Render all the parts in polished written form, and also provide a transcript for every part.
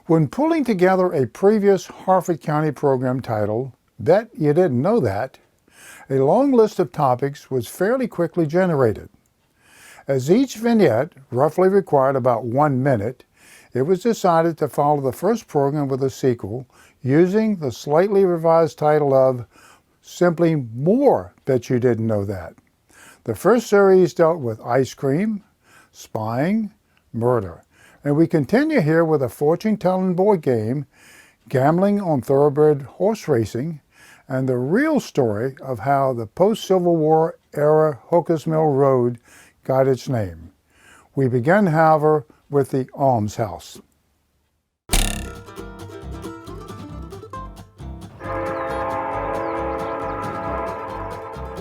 When pulling together a previous Harford County program titled, Bet You Didn't Know That, a long list of topics was fairly quickly generated. As each vignette roughly required about 1 minute, it was decided to follow the first program with a sequel using the slightly revised title of simply More Bet You Didn't Know That. The first series dealt with ice cream, spying, murder, and we continue here with a fortune-telling board game, gambling on thoroughbred horse racing, and the real story of how the post-Civil War era Hooker's Mill Road got its name. We begin, however, with the almshouse.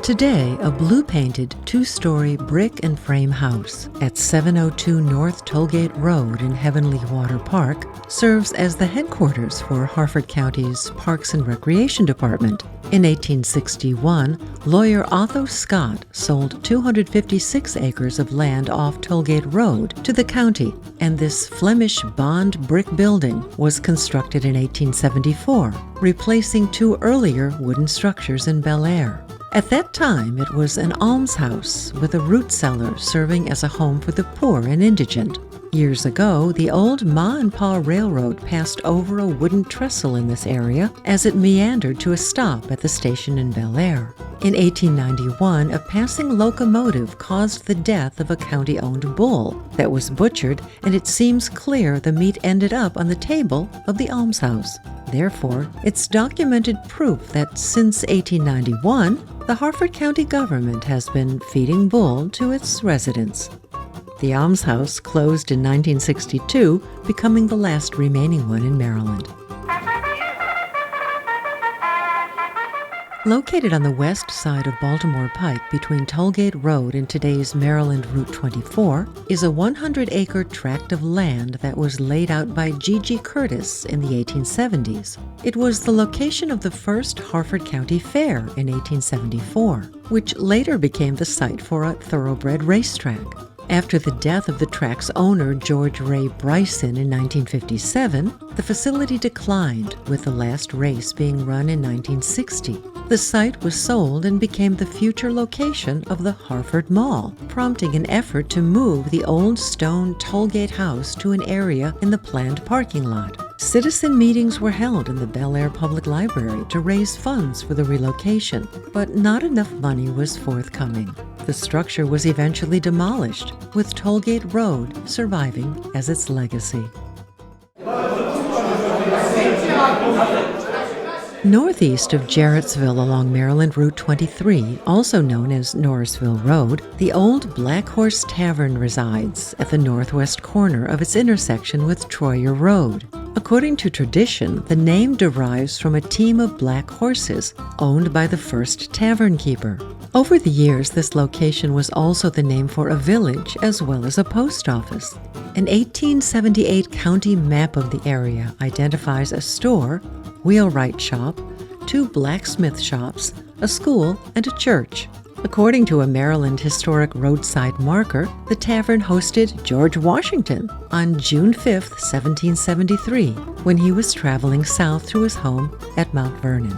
Today, a blue-painted two-story brick and frame house at 702 North Tollgate Road in Heavenly Water Park serves as the headquarters for Harford County's Parks and Recreation Department. In 1861, lawyer Otho Scott sold 256 acres of land off Tollgate Road to the county, and this Flemish bond brick building was constructed in 1874, replacing two earlier wooden structures in Bel Air. At that time, it was an almshouse with a root cellar serving as a home for the poor and indigent. Years ago, the old Ma and Pa Railroad passed over a wooden trestle in this area as it meandered to a stop at the station in Bel Air. In 1891, a passing locomotive caused the death of a county-owned bull that was butchered, and it seems clear the meat ended up on the table of the almshouse. Therefore, it's documented proof that since 1891, the Harford County government has been feeding bull to its residents. The almshouse closed in 1962, becoming the last remaining one in Maryland. Located on the west side of Baltimore Pike between Tollgate Road and today's Maryland Route 24 is a 100-acre tract of land that was laid out by G.G. Curtis in the 1870s. It was the location of the first Harford County Fair in 1874, which later became the site for a thoroughbred racetrack. After the death of the track's owner, George Ray Bryson, in 1957, the facility declined, with the last race being run in 1960. The site was sold and became the future location of the Harford Mall, prompting an effort to move the old stone Tollgate house to an area in the planned parking lot. Citizen meetings were held in the Bel Air Public Library to raise funds for the relocation, but not enough money was forthcoming. The structure was eventually demolished, with Tollgate Road surviving as its legacy. Northeast of Jarrettsville along Maryland Route 23, also known as Norrisville Road, the old Black Horse Tavern resides at the northwest corner of its intersection with Troyer Road. According to tradition, the name derives from a team of black horses owned by the first tavern keeper. Over the years, this location was also the name for a village as well as a post office. An 1878 county map of the area identifies a store, wheelwright shop, two blacksmith shops, a school, and a church. According to a Maryland historic roadside marker, the tavern hosted George Washington on June 5, 1773, when he was traveling south to his home at Mount Vernon.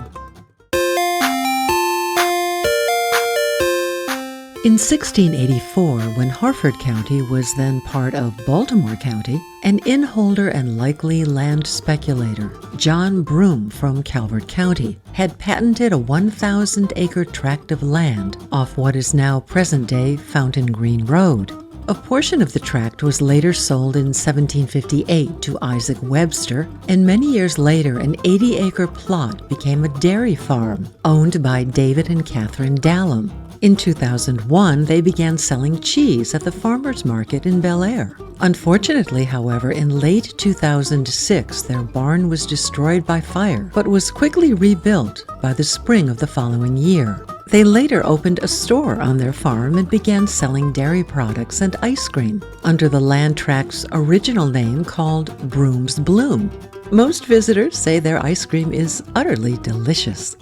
In 1684, when Harford County was then part of Baltimore County, an inholder and likely land speculator, John Broome from Calvert County, had patented a 1,000-acre tract of land off what is now present-day Fountain Green Road. A portion of the tract was later sold in 1758 to Isaac Webster, and many years later an 80-acre plot became a dairy farm owned by David and Catherine Dallum. In 2001, they began selling cheese at the farmers market in Bel Air. Unfortunately, however, in late 2006, their barn was destroyed by fire, but was quickly rebuilt by the spring of the following year. They later opened a store on their farm and began selling dairy products and ice cream under the land tract's original name called Broome's Bloom. Most visitors say their ice cream is utterly delicious.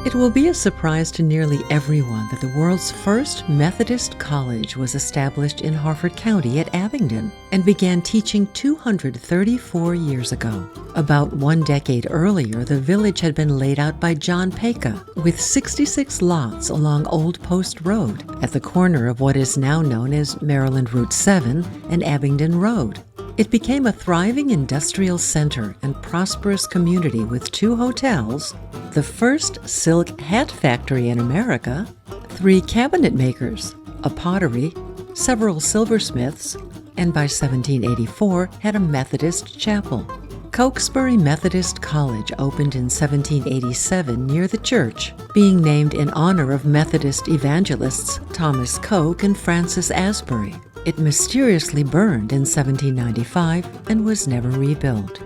It will be a surprise to nearly everyone that the world's first Methodist college was established in Harford County at Abingdon and began teaching 234 years ago. About 1 decade earlier, the village had been laid out by John Paca with 66 lots along Old Post Road at the corner of what is now known as Maryland Route 7 and Abingdon Road. It became a thriving industrial center and prosperous community with 2 hotels, the first silk hat factory in America, 3 cabinet makers, a pottery, several silversmiths, and by 1784 had a Methodist chapel. Cokesbury Methodist College opened in 1787 near the church, being named in honor of Methodist evangelists Thomas Coke and Francis Asbury. It mysteriously burned in 1795 and was never rebuilt.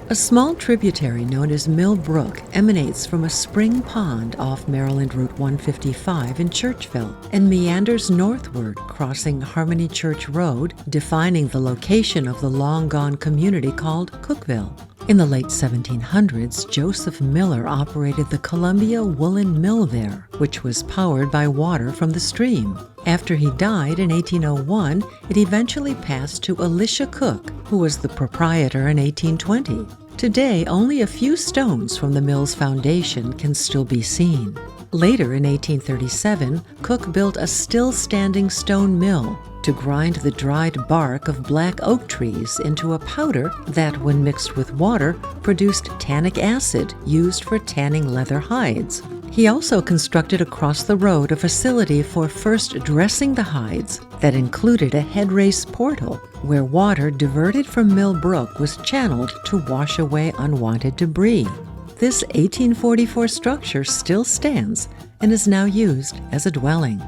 A small tributary known as Mill Brook emanates from a spring pond off Maryland Route 155 in Churchville and meanders northward, crossing Harmony Church Road, defining the location of the long-gone community called Cookville. In the late 1700s, Joseph Miller operated the Columbia Woolen Mill there, which was powered by water from the stream. After he died in 1801, it eventually passed to Elisha Cook, who was the proprietor in 1820. Today, only a few stones from the mill's foundation can still be seen. Later in 1837, Cook built a still-standing stone mill to grind the dried bark of black oak trees into a powder that, when mixed with water, produced tannic acid used for tanning leather hides. He also constructed across the road a facility for first dressing the hides that included a head race portal where water diverted from Mill Brook was channeled to wash away unwanted debris. This 1844 structure still stands and is now used as a dwelling.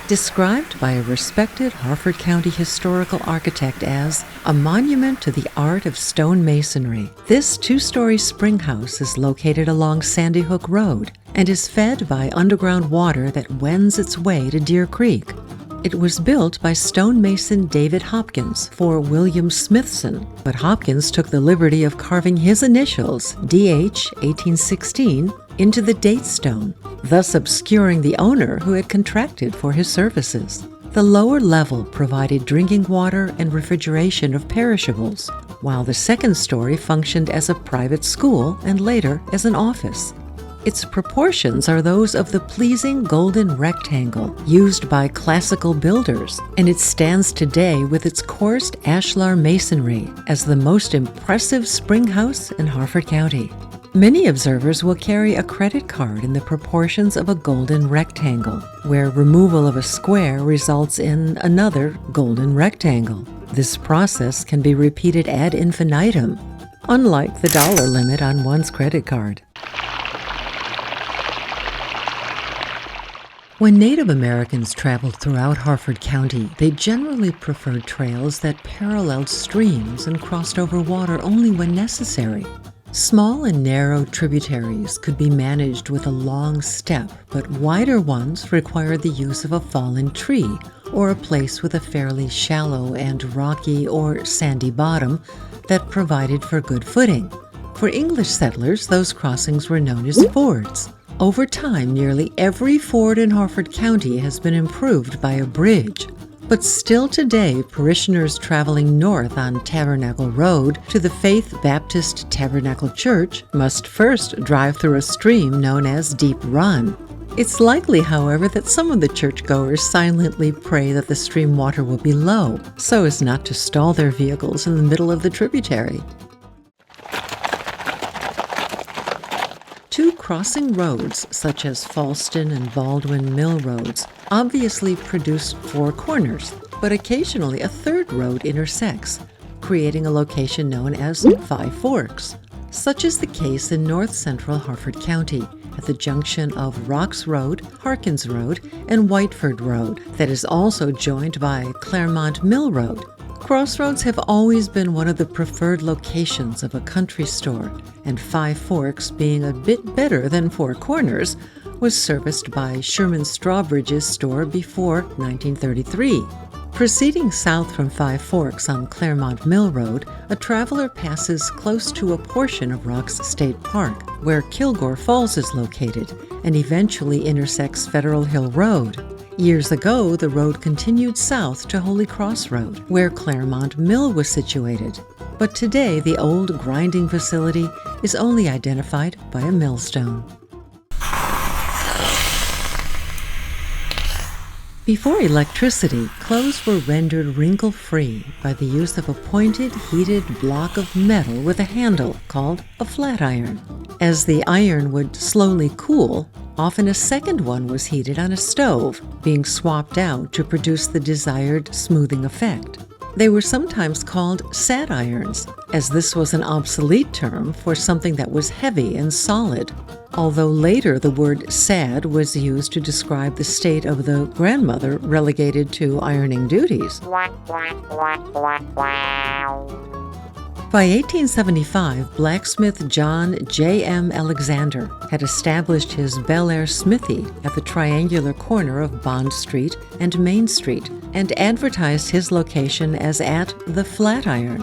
Described by a respected Harford County historical architect as a monument to the art of stone masonry, this 2-story spring house is located along Sandy Hook Road and is fed by underground water that wends its way to Deer Creek. It was built by stonemason David Hopkins for William Smithson, but Hopkins took the liberty of carving his initials, D.H. 1816, into the date stone, thus obscuring the owner who had contracted for his services. The lower level provided drinking water and refrigeration of perishables, while the second story functioned as a private school and later as an office. Its proportions are those of the pleasing golden rectangle used by classical builders, and it stands today with its coursed ashlar masonry as the most impressive spring house in Harford County. Many observers will carry a credit card in the proportions of a golden rectangle, where removal of a square results in another golden rectangle. This process can be repeated ad infinitum, unlike the dollar limit on one's credit card. When Native Americans traveled throughout Harford County, they generally preferred trails that paralleled streams and crossed over water only when necessary. Small and narrow tributaries could be managed with a long step, but wider ones required the use of a fallen tree or a place with a fairly shallow and rocky or sandy bottom that provided for good footing. For English settlers, those crossings were known as fords. Over time, nearly every ford in Harford County has been improved by a bridge. But still today, parishioners traveling north on Tabernacle Road to the Faith Baptist Tabernacle Church must first drive through a stream known as Deep Run. It's likely, however, that some of the churchgoers silently pray that the stream water will be low, so as not to stall their vehicles in the middle of the tributary. Two crossing roads, such as Falston and Baldwin Mill Roads, obviously produce 4 corners, but occasionally a third road intersects, creating a location known as 5 Forks. Such is the case in north-central Harford County, at the junction of Rocks Road, Harkins Road, and Whiteford Road, that is also joined by Claremont Mill Road. Crossroads have always been one of the preferred locations of a country store, and 5 Forks, being a bit better than 4 Corners, was serviced by Sherman Strawbridge's store before 1933. Proceeding south from Five Forks on Claremont Mill Road, a traveler passes close to a portion of Rocks State Park, where Kilgore Falls is located, and eventually intersects Federal Hill Road. Years ago, the road continued south to Holy Cross Road, where Claremont Mill was situated. But today, the old grinding facility is only identified by a millstone. Before electricity, clothes were rendered wrinkle-free by the use of a pointed, heated block of metal with a handle called a flat iron. As the iron would slowly cool, often a second one was heated on a stove, being swapped out to produce the desired smoothing effect. They were sometimes called sad irons, as this was an obsolete term for something that was heavy and solid, although later the word sad was used to describe the state of the grandmother relegated to ironing duties. By 1875, blacksmith John J.M. Alexander had established his Bel Air smithy at the triangular corner of Bond Street and Main Street and advertised his location as at the Flatiron.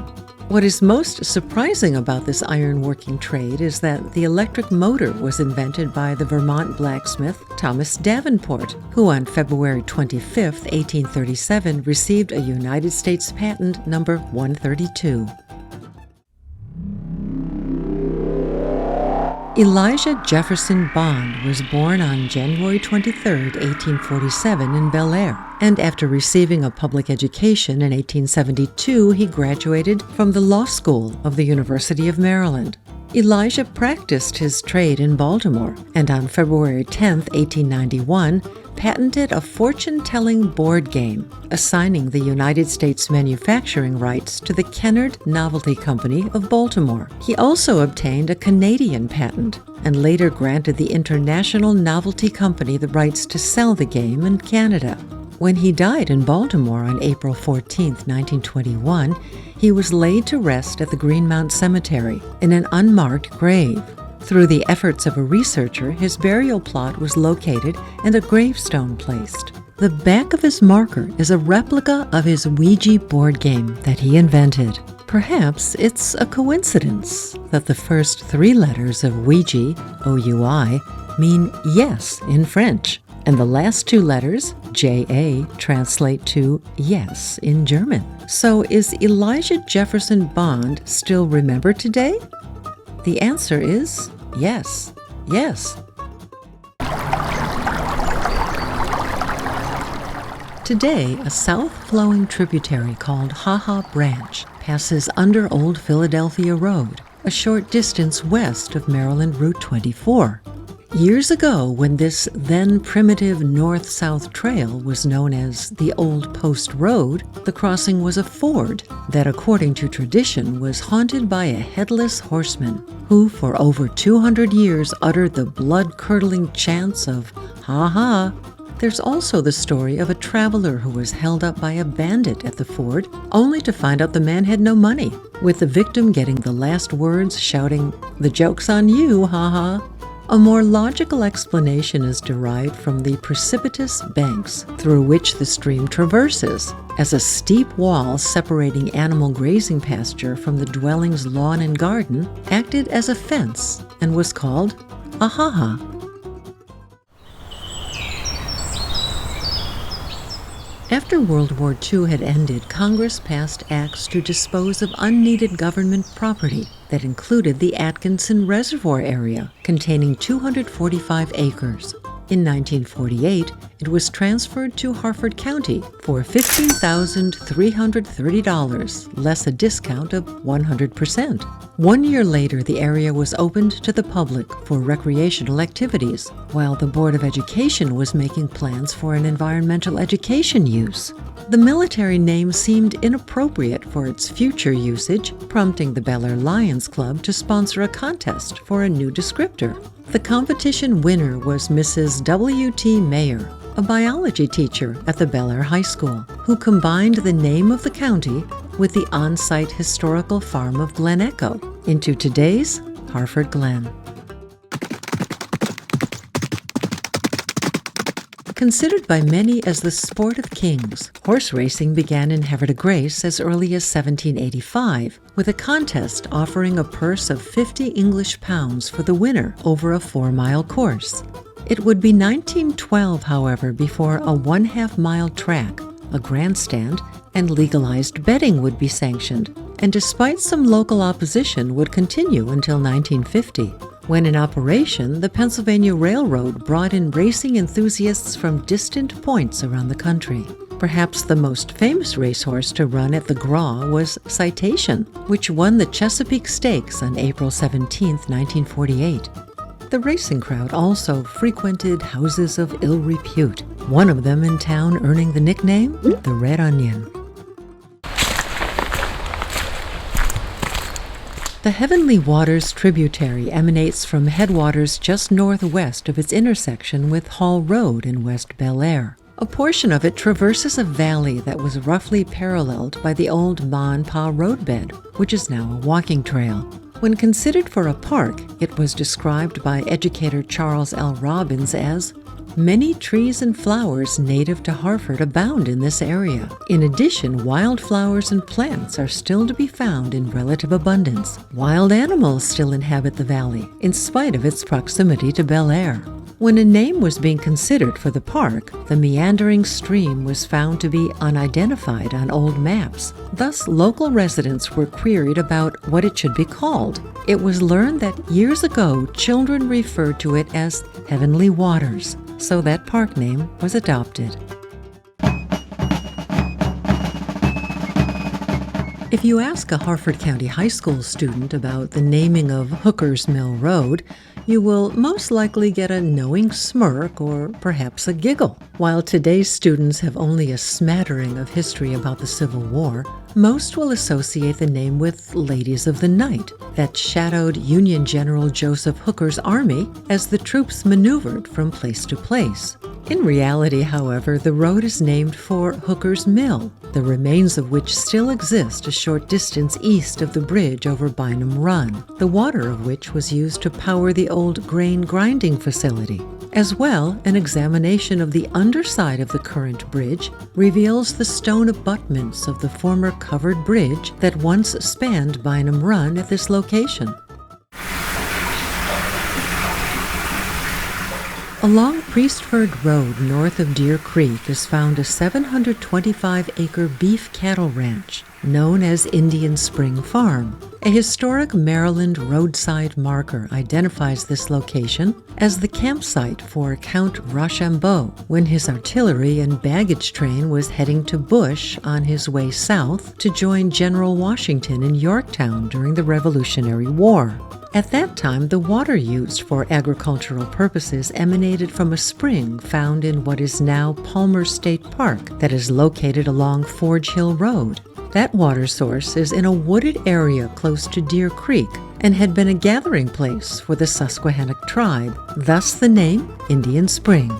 What is most surprising about this ironworking trade is that the electric motor was invented by the Vermont blacksmith Thomas Davenport, who on February 25, 1837, received a United States patent number 132. Elijah Jefferson Bond was born on January 23, 1847 in Bel Air, and after receiving a public education in 1872, he graduated from the Law School of the University of Maryland. Elijah practiced his trade in Baltimore, and on February 10, 1891, patented a fortune-telling board game, assigning the United States manufacturing rights to the Kennard Novelty Company of Baltimore. He also obtained a Canadian patent and later granted the International Novelty Company the rights to sell the game in Canada. When he died in Baltimore on April 14, 1921, he was laid to rest at the Greenmount Cemetery in an unmarked grave. Through the efforts of a researcher, his burial plot was located and a gravestone placed. The back of his marker is a replica of his Ouija board game that he invented. Perhaps it's a coincidence that the first three letters of Ouija, O-U-I, mean yes in French, and the last two letters, J-A, translate to yes in German. So is Elijah Jefferson Bond still remembered today? The answer is yes, yes. Today, a south-flowing tributary called Haha Branch passes under Old Philadelphia Road, a short distance west of Maryland Route 24. Years ago, when this then primitive north-south trail was known as the Old Post Road, the crossing was a ford that, according to tradition, was haunted by a headless horseman who, for over 200 years, uttered the blood-curdling chants of "Ha ha." There's also the story of a traveler who was held up by a bandit at the ford, only to find out the man had no money, with the victim getting the last words shouting, "The joke's on you, ha ha." A more logical explanation is derived from the precipitous banks through which the stream traverses, as a steep wall separating animal grazing pasture from the dwelling's lawn and garden acted as a fence and was called a ha-ha. After World War II had ended, Congress passed acts to dispose of unneeded government property that included the Atkinson Reservoir area, containing 245 acres. In 1948, it was transferred to Harford County for $15,330, less a discount of 100%. 1 year later, the area was opened to the public for recreational activities, while the Board of Education was making plans for an environmental education use. The military name seemed inappropriate for its future usage, prompting the Bel Air Lions Club to sponsor a contest for a new descriptor. The competition winner was Mrs. W.T. Mayer, a biology teacher at the Bel Air High School, who combined the name of the county with the on-site historical farm of Glen Echo into today's Harford Glen. Considered by many as the sport of kings, horse racing began in Havre de Grace as early as 1785, with a contest offering a purse of 50 English pounds for the winner over a 4-mile course. It would be 1912, however, before a 1/2-mile track, a grandstand, and legalized betting would be sanctioned, and despite some local opposition would continue until 1950. When in operation, the Pennsylvania Railroad brought in racing enthusiasts from distant points around the country. Perhaps the most famous racehorse to run at the Gras was Citation, which won the Chesapeake Stakes on April 17, 1948. The racing crowd also frequented houses of ill repute, one of them in town earning the nickname the Red Onion. The Heavenly Waters tributary emanates from headwaters just northwest of its intersection with Hall Road in West Bel Air. A portion of it traverses a valley that was roughly paralleled by the old Ma and Pa roadbed, which is now a walking trail. When considered for a park, it was described by educator Charles L. Robbins as many trees and flowers native to Harford abound in this area. In addition, wildflowers and plants are still to be found in relative abundance. Wild animals still inhabit the valley, in spite of its proximity to Bel Air. When a name was being considered for the park, the meandering stream was found to be unidentified on old maps. Thus, local residents were queried about what it should be called. It was learned that years ago, children referred to it as Heavenly Waters, so that park name was adopted. If you ask a Harford County High School student about the naming of Hooker's Mill Road, you will most likely get a knowing smirk or perhaps a giggle. While today's students have only a smattering of history about the Civil War, most will associate the name with Ladies of the Night, that shadowed Union General Joseph Hooker's army as the troops maneuvered from place to place. In reality, however, the road is named for Hooker's Mill, the remains of which still exist a short distance east of the bridge over Bynum Run, the water of which was used to power the old grain grinding facility. As well, an examination of the underside of the current bridge reveals the stone abutments of the former covered bridge that once spanned Bynum Run at this location. Along Priestford Road north of Deer Creek is found a 725-acre beef cattle ranch known as Indian Spring Farm. A historic Maryland roadside marker identifies this location as the campsite for Count Rochambeau when his artillery and baggage train was heading to Bush on his way south to join General Washington in Yorktown during the Revolutionary War. At that time, the water used for agricultural purposes emanated from a spring found in what is now Palmer State Park that is located along Forge Hill Road. That water source is in a wooded area close to Deer Creek and had been a gathering place for the Susquehannock tribe, thus the name Indian Spring.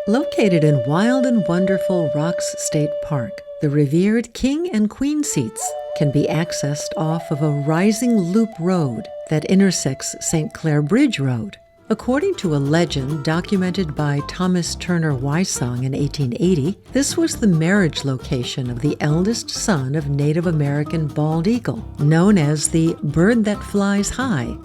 Located in wild and wonderful Rocks State Park, the revered King and Queen seats can be accessed off of a rising loop road that intersects St. Clair Bridge Road. According to a legend documented by Thomas Turner Wysong in 1880, this was the marriage location of the eldest son of Native American bald eagle, known as the Bird That Flies High,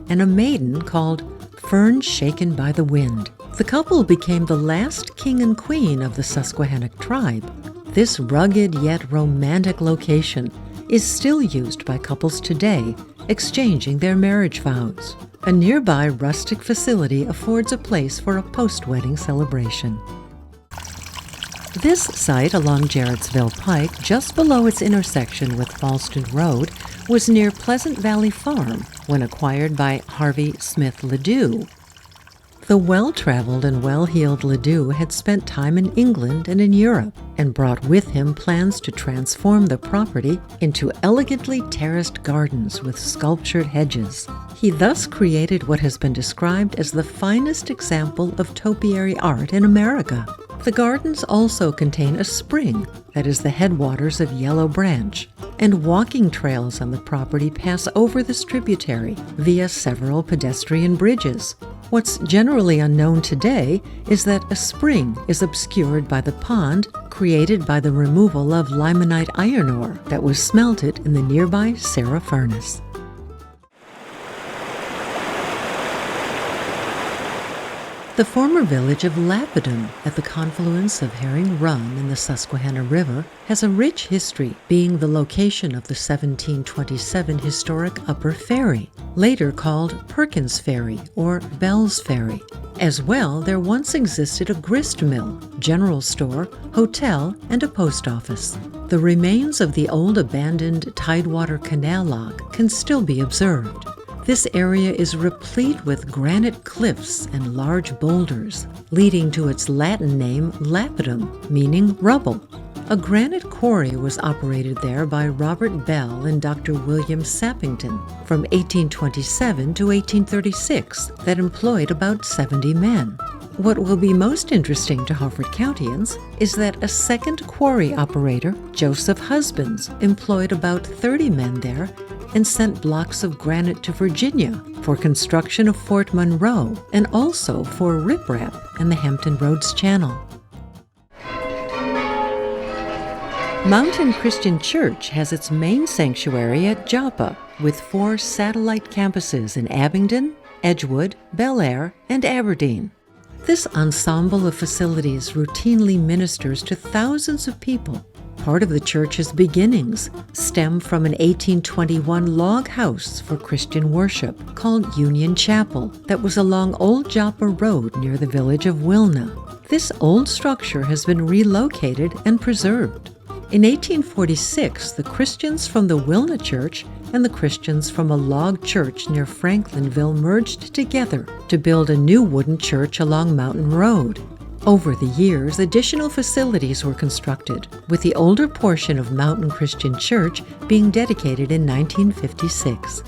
and a maiden called Fern Shaken by the Wind. The couple became the last king and queen of the Susquehannock tribe. This rugged yet romantic location is still used by couples today, exchanging their marriage vows. A nearby rustic facility affords a place for a post-wedding celebration. This site along Jarrettsville Pike, just below its intersection with Falston Road, was near Pleasant Valley Farm when acquired by Harvey Smith Ledoux. The well-traveled and well-heeled Ledoux had spent time in England and in Europe and brought with him plans to transform the property into elegantly terraced gardens with sculptured hedges. He thus created what has been described as the finest example of topiary art in America. The gardens also contain a spring that is the headwaters of Yellow Branch, and walking trails on the property pass over this tributary via several pedestrian bridges. What's generally unknown today is that a spring is obscured by the pond created by the removal of limonite iron ore that was smelted in the nearby Sarah furnace. The former village of Lapidum, at the confluence of Herring Run and the Susquehanna River, has a rich history, being the location of the 1727 historic Upper Ferry, later called Perkins Ferry or Bell's Ferry. As well, there once existed a grist mill, general store, hotel, and a post office. The remains of the old abandoned Tidewater Canal lock can still be observed. This area is replete with granite cliffs and large boulders, leading to its Latin name Lapidum, meaning rubble. A granite quarry was operated there by Robert Bell and Dr. William Sappington from 1827 to 1836 that employed about 70 men. What will be most interesting to Harford Countyans is that a second quarry operator, Joseph Husbands, employed about 30 men there and sent blocks of granite to Virginia for construction of Fort Monroe and also for riprap and the Hampton Roads Channel. Mountain Christian Church has its main sanctuary at Joppa, with 4 satellite campuses in Abingdon, Edgewood, Bel Air, and Aberdeen. This ensemble of facilities routinely ministers to thousands of people. Part of the church's beginnings stem from an 1821 log house for Christian worship called Union Chapel that was along Old Joppa Road near the village of Wilna. This old structure has been relocated and preserved. In 1846, the Christians from the Wilna Church and the Christians from a log church near Franklinville merged together to build a new wooden church along Mountain Road. Over the years, additional facilities were constructed, with the older portion of Mountain Christian Church being dedicated in 1956.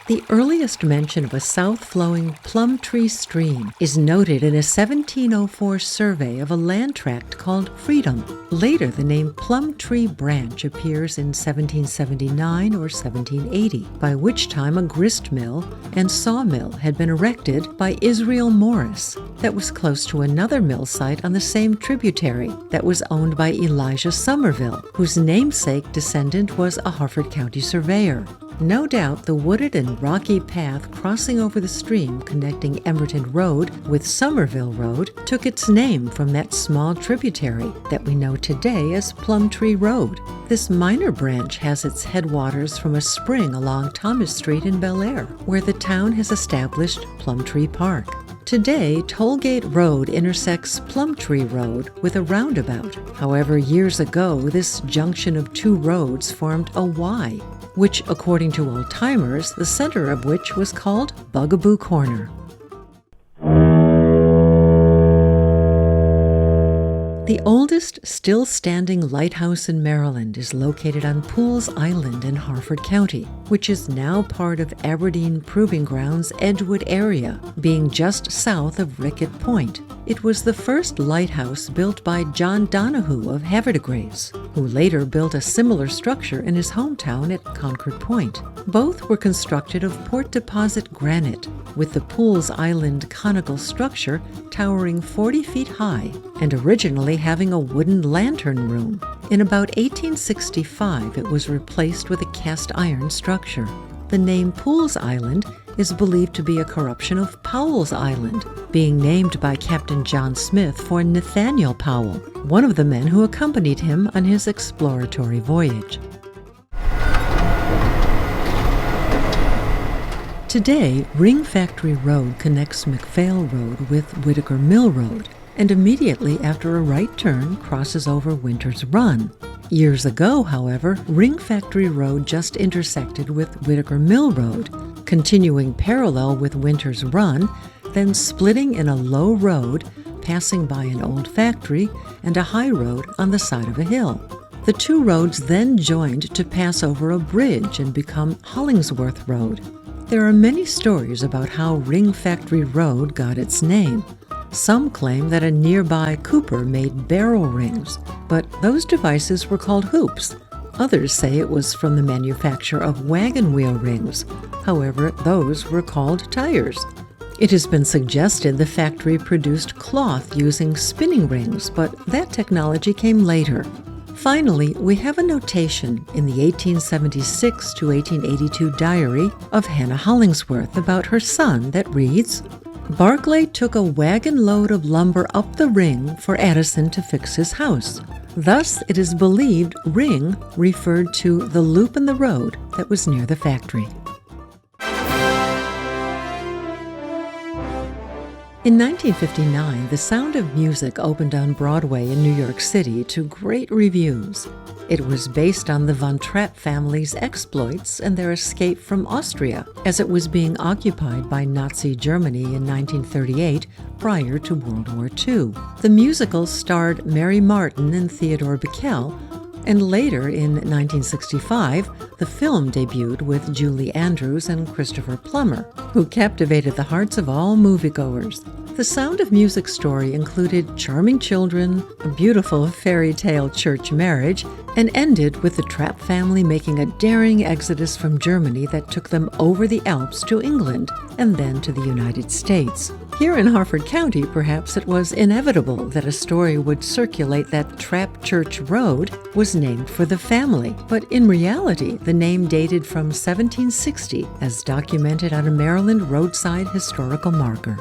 The earliest mention of a south-flowing plum tree stream is noted in a 1704 survey of a land tract called Freedom. Later, the name Plum Tree Branch appears in 1779 or 1780, by which time a grist mill and sawmill had been erected by Israel Morris that was close to another mill site on the same tributary that was owned by Elijah Somerville, whose namesake descendant was a Harford County surveyor. No doubt the wooded and rocky path crossing over the stream connecting Emerton Road with Somerville Road took its name from that small tributary that we know today as Plum Tree Road. This minor branch has its headwaters from a spring along Thomas Street in Bel Air, where the town has established Plum Tree Park. Today, Tollgate Road intersects Plum Tree Road with a roundabout. However, years ago, this junction of 2 roads formed a Y, which, according to old-timers, the center of which was called Bugaboo Corner. The oldest still-standing lighthouse in Maryland is located on Pools Island in Harford County, which is now part of Aberdeen Proving Grounds' Edgewood area, being just south of Rickett Point. It was the first lighthouse built by John Donahue of Haverdagraves, who later built a similar structure in his hometown at Concord Point. Both were constructed of Port Deposit granite, with the Pools Island conical structure towering 40 feet high and originally having a wooden lantern room. In about 1865, it was replaced with a cast iron structure. The name Pools Island is believed to be a corruption of Powell's Island, being named by Captain John Smith for Nathaniel Powell, one of the men who accompanied him on his exploratory voyage. Today, Ring Factory Road connects McPhail Road with Whitaker Mill Road, and immediately after a right turn crosses over Winter's Run. Years ago, however, Ring Factory Road just intersected with Whitaker Mill Road, continuing parallel with Winter's Run, then splitting in a low road, passing by an old factory and a high road on the side of a hill. The 2 roads then joined to pass over a bridge and become Hollingsworth Road. There are many stories about how Ring Factory Road got its name. Some claim that a nearby cooper made barrel rings, but those devices were called hoops. Others say it was from the manufacture of wagon wheel rings. However, those were called tires. It has been suggested the factory produced cloth using spinning rings, but that technology came later. Finally, we have a notation in the 1876 to 1882 diary of Hannah Hollingsworth about her son that reads, "Barclay took a wagon load of lumber up the ring for Addison to fix his house. Thus, it is believed ring referred to the loop in the road that was near the factory." In 1959, The Sound of Music opened on Broadway in New York City to great reviews. It was based on the Von Trapp family's exploits and their escape from Austria, as it was being occupied by Nazi Germany in 1938 prior to World War II. The musical starred Mary Martin and Theodore Bikel, and later in 1965, the film debuted with Julie Andrews and Christopher Plummer, who captivated the hearts of all moviegoers. The Sound of Music story included charming children, a beautiful fairy tale church marriage, and ended with the Trapp family making a daring exodus from Germany that took them over the Alps to England and then to the United States. Here in Harford County, perhaps it was inevitable that a story would circulate that Trapp Church Road was named for the family, but in reality, the name dated from 1760 as documented on a Maryland roadside historical marker.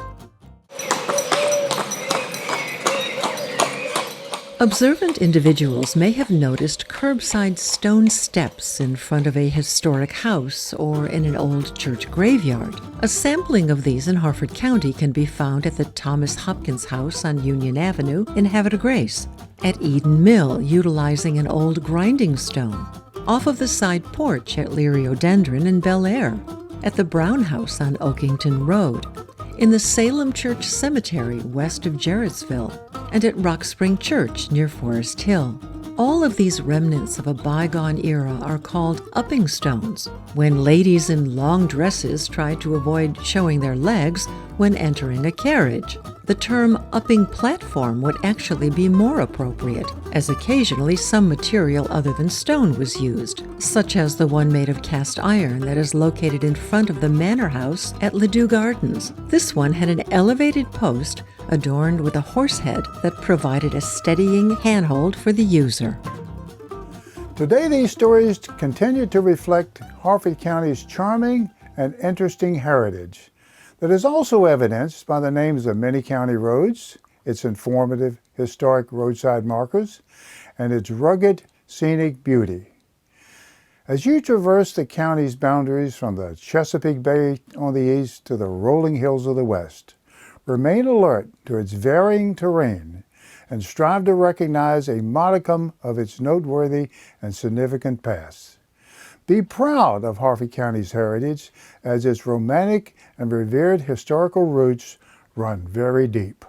Observant individuals may have noticed curbside stone steps in front of a historic house or in an old church graveyard. A sampling of these in Harford County can be found at the Thomas Hopkins House on Union Avenue in Havre de Grace, at Eden Mill utilizing an old grinding stone, off of the side porch at Liriodendron in Bel Air, at the Brown House on Oakington Road, in the Salem Church Cemetery west of Jarrettsville, and at Rock Spring Church near Forest Hill. All of these remnants of a bygone era are called upping stones, when ladies in long dresses tried to avoid showing their legs when entering a carriage. The term upping platform would actually be more appropriate, as occasionally some material other than stone was used, such as the one made of cast iron that is located in front of the Manor House at Ledoux Gardens. This one had an elevated post adorned with a horse head that provided a steadying handhold for the user. Today, these stories continue to reflect Harford County's charming and interesting heritage that is also evidenced by the names of many county roads, its informative historic roadside markers, and its rugged scenic beauty. As you traverse the county's boundaries from the Chesapeake Bay on the east to the rolling hills of the west, remain alert to its varying terrain and strive to recognize a modicum of its noteworthy and significant past. Be proud of Harford County's heritage, as its romantic and revered historical roots run very deep.